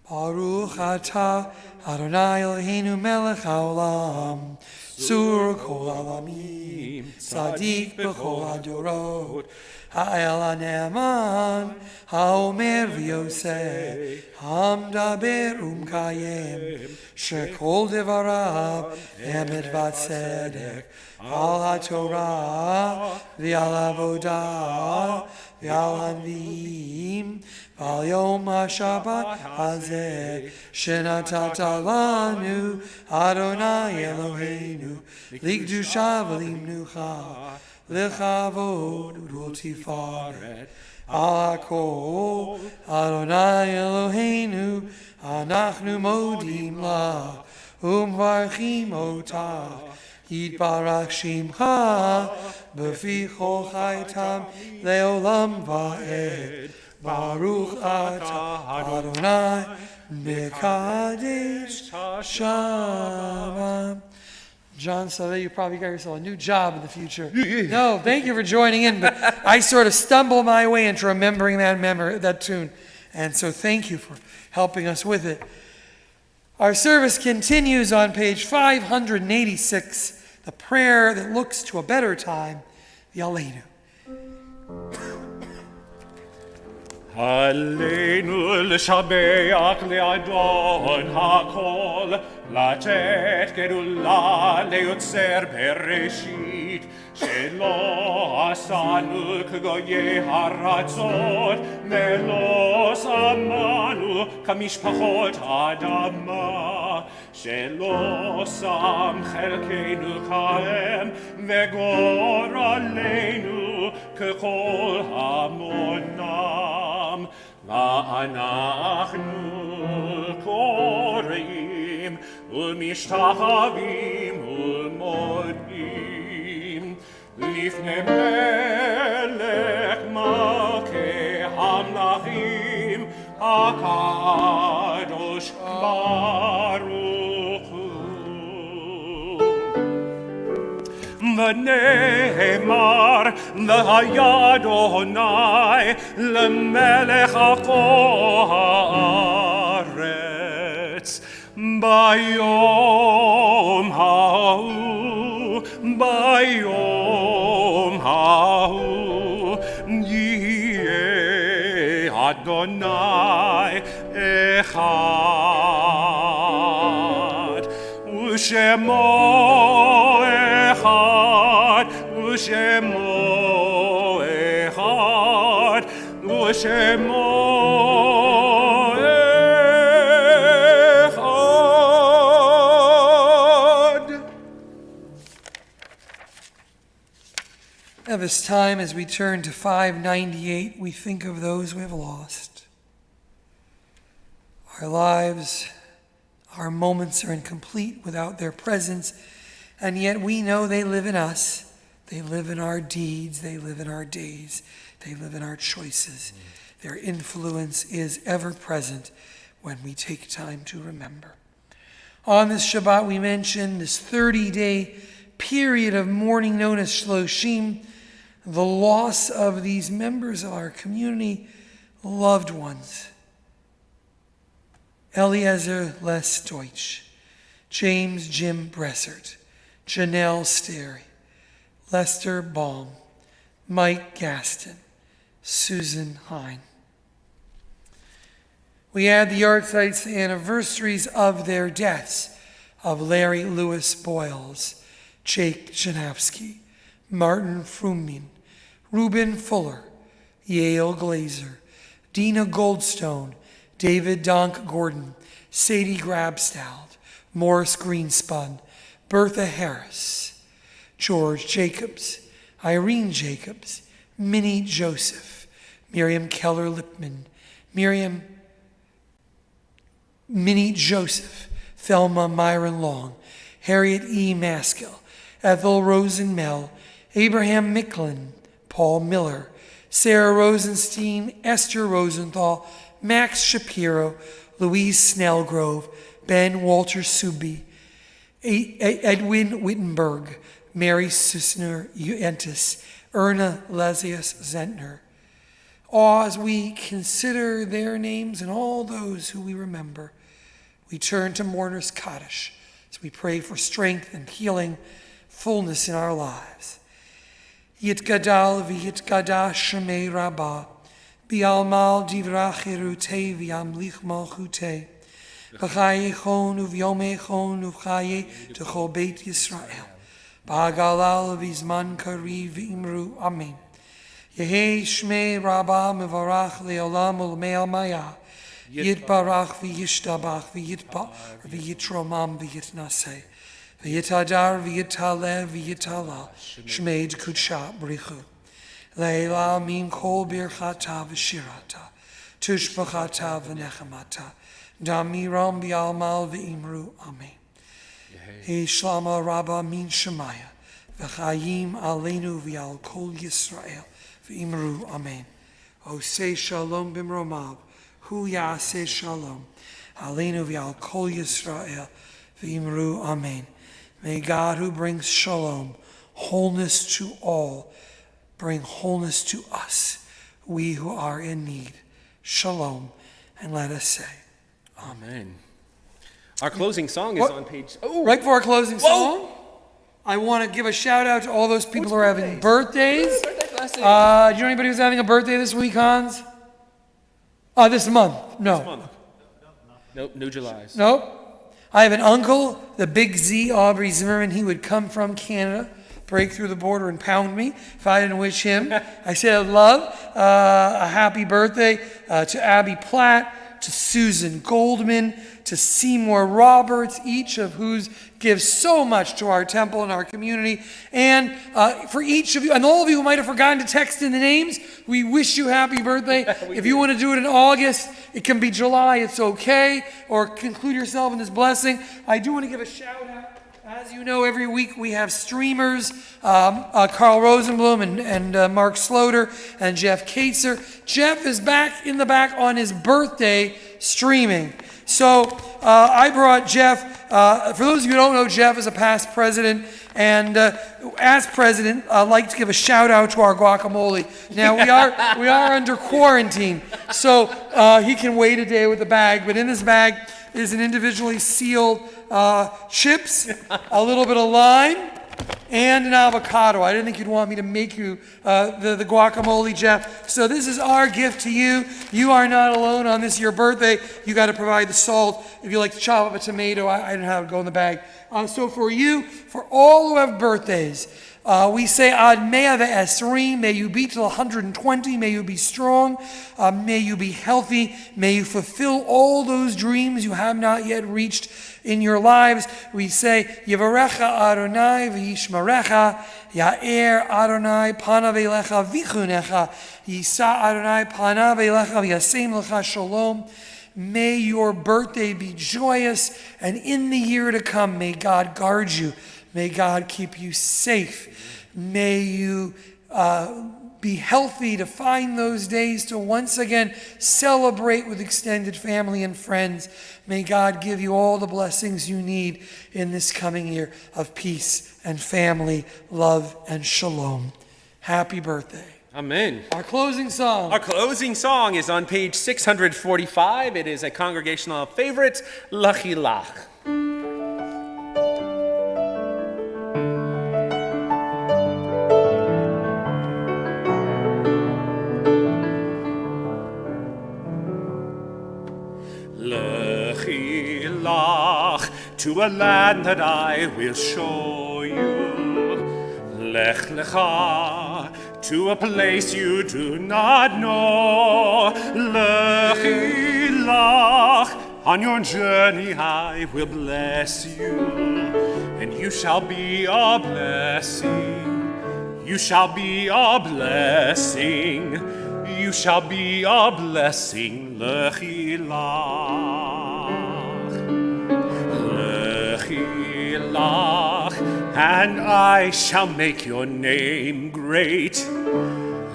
Baruch atah Adonai Eloheinu melech haolam, sur kol alamim, tzadik b'chol hadorot, ha'el ha'ne'eman, ha'omer v'yoseh, ha'mdaber u'mkayem, shekol devarav emet v'tzedek, al ha'torah v'al avodah v'al hanviim, v'al yom ha'shabbat hazeh shenatata lanu Adonai Eloheinu likdusha v'limnucha lechavod u'tifaret al hakol Adonai Eloheinu anachnu modim la u'mvarchim otah Yitbarach Shimcha, B'fi Chol Chaytam, Leolam Va'ed. Baruch Atah Adonai, Mekadesh Shamam. John Sauvey, you probably got yourself a new job in the future. No, thank you for joining in, but I sort of stumbled my way into remembering that tune. And so thank you for helping us with it. Our service continues on page 586, the prayer that looks to a better time, the Aleinu. עלינו לשבח לאדון הכל, לתת גדולה ליוצר בראשית, שלא עשנו כגויי הרצות, ולא שמנו כמשפחות אדמה, שלא שם חלקנו כהם, וגורלנו ככל המונם. ואנחנו קוראים ומשתחווים ומודים לפני מלך מלכי המלכים הקדוש ברוך הוא. ונאמר והיה אדוני למלך על כל הארץ ביום ההוא יהיה אדוני אחד ושמו אחד ושמו אחד ושמו אחד. At this time, as we turn to 598, we think of those we have lost. Our lives, our moments are incomplete without their presence, and yet we know they live in us. They live in our deeds. They live in our days. They live in our choices. Their influence is ever present when we take time to remember. On this Shabbat, we mention this 30-day period of mourning known as Shloshim, the loss of these members of our community, loved ones. Eliezer Les Deutsch, James Jim Bressert, Janelle Sterry, Lester Baum, Mike Gaston, Susan Hine. We add the yahrzeits, the anniversaries of their deaths, of Larry Lewis Boyles, Jake Janowski, Martin Frumin, Reuben Fuller, Yale Glazer, Dina Goldstone, David Donk Gordon, Sadie Grabstald, Morris Greenspun, Bertha Harris, George Jacobs, Irene Jacobs, Minnie Joseph, Miriam Keller Lipman, Minnie Joseph, Thelma Myron Long, Harriet E. Maskell, Ethel Rosenmel, Abraham Micklin, Paul Miller, Sarah Rosenstein, Esther Rosenthal, Max Shapiro, Louise Snellgrove, Ben Walter Subi, Edwin Wittenberg, Mary Susner Uentis, Erna Lazius Zentner. As we consider their names and all those who we remember, we turn to Mourner's Kaddish as we pray for strength and healing, fullness in our lives. Yitgadal v'yitgadash shemei Rabbah, bi'almal divrach erutei v'yamlich malchutei, v'chaye chon uv'yomei chon uv'chaye t'chol beit Yisrael, ba'agalal v'izman kari v'imru amen. Yehei shmei Rabbah mevarach le'olam u'l'mei maya, yitbarach v'yishtabach v'yitromam v'yitnaseh, v'yitadar v'yitaleh v'yitala, shmei d'kudsha b'richu. Leila min kol birchata v'shirata, tushbachata v'nechamata, damiram bi'almal v'imru amen. Shlama Rabba min Shemaya, v'chayim aleinu v'al kol Yisrael, v'imru amen. Oseh shalom b'mromav, hu ya'aseh shalom, aleinu v'al kol Yisrael, v'imru amen. May God who brings shalom, wholeness to all, bring wholeness to us, we who are in need. Shalom, and let us say, Amen. Our closing song is on page... Oh, right before our closing song, I want to give a shout out to all those people who are having birthdays. Do you know anybody who's having a birthday this week, Hans? This month. No. This month. Nope, no Julys. Nope. I have an uncle, the big Z, Aubrey Zimmerman. He would come from Canada, break through the border and pound me if I didn't wish him. I said I'd love a happy birthday to Abby Platt, to Susan Goldman, to Seymour Roberts, each of whose gives so much to our temple and our community. And for each of you, and all of you who might have forgotten to text in the names, we wish you happy birthday. If you want to do it in August, it can be July, it's okay, or conclude yourself in this blessing. I do want to give a shout out. As you know, every week we have streamers, Carl Rosenblum and Mark Sloter and Jeff Katzer. Jeff is back in the back on his birthday streaming. So I brought Jeff. For those of you who don't know, Jeff is a past president. And as president, I'd like to give a shout out to our guacamole. Now, we are under quarantine, so he can wait a day with the bag. But in this bag is an individually sealed chips, a little bit of lime, and an avocado. I didn't think you'd want me to make you the guacamole, Jeff. So this is our gift to you. You are not alone on this your birthday. You got to provide the salt. If you like to chop up a tomato, I didn't have it go in the bag. So for you, for all who have birthdays, we say Ad Mea Ve'esrim, may you be till 120, may you be strong, may you be healthy, may you fulfill all those dreams you have not yet reached in your lives. We say Yevarecha Adonai v'yishmarecha, Ya'er Adonai panav elecha v'chunecha, Yisa Adonai panav elecha v'yasem lecha shalom. May your birthday be joyous, and in the year to come, may God guard you. May God keep you safe. May you be healthy to find those days to once again celebrate with extended family and friends. May God give you all the blessings you need in this coming year of peace and family, love and shalom. Happy birthday. Amen. Our closing song. Our closing song is on page 645. It is a congregational favorite, Lachi Lach. Lechi Lach, to a land that I will show you. Lech Lecha, to a place you do not know. Lechi Lach, on your journey I will bless you, and you shall be a blessing. You shall be a blessing. You shall be a blessing. Lechi Lach. Lechi Lach, and I shall make your name great.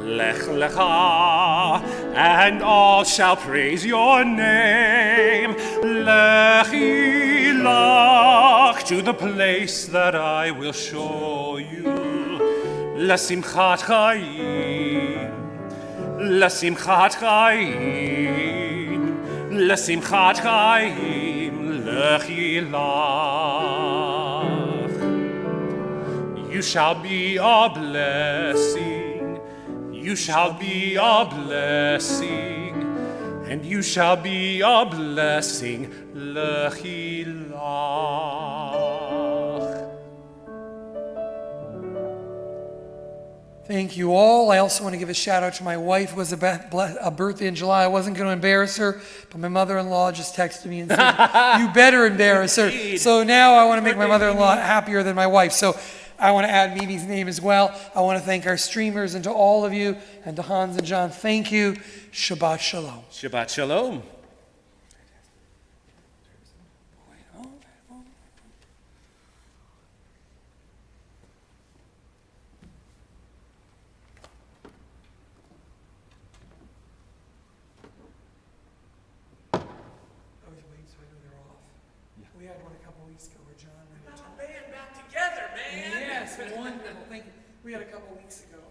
Lech Lecha, and all shall praise your name. Lechi Lach, to the place that I will show you. L'simchat chayim, l'simchat chayim, l'simchat chayim, lechi lach. You shall be a blessing, you shall be a blessing, and you shall be a blessing, lechi lach. Thank you all. I also want to give a shout out to my wife. It was a birthday in July. I wasn't going to embarrass her, but my mother-in-law just texted me and said, you better embarrass her. So now I want to make my mother-in-law happier than my wife. So I want to add Mimi's name as well. I want to thank our streamers, and to all of you, and to Hans and John, thank you. Shabbat Shalom. Shabbat Shalom. We had one a couple weeks ago where John and Got the band back together, man. Yes, wonderful. Thank you. We had a couple weeks ago.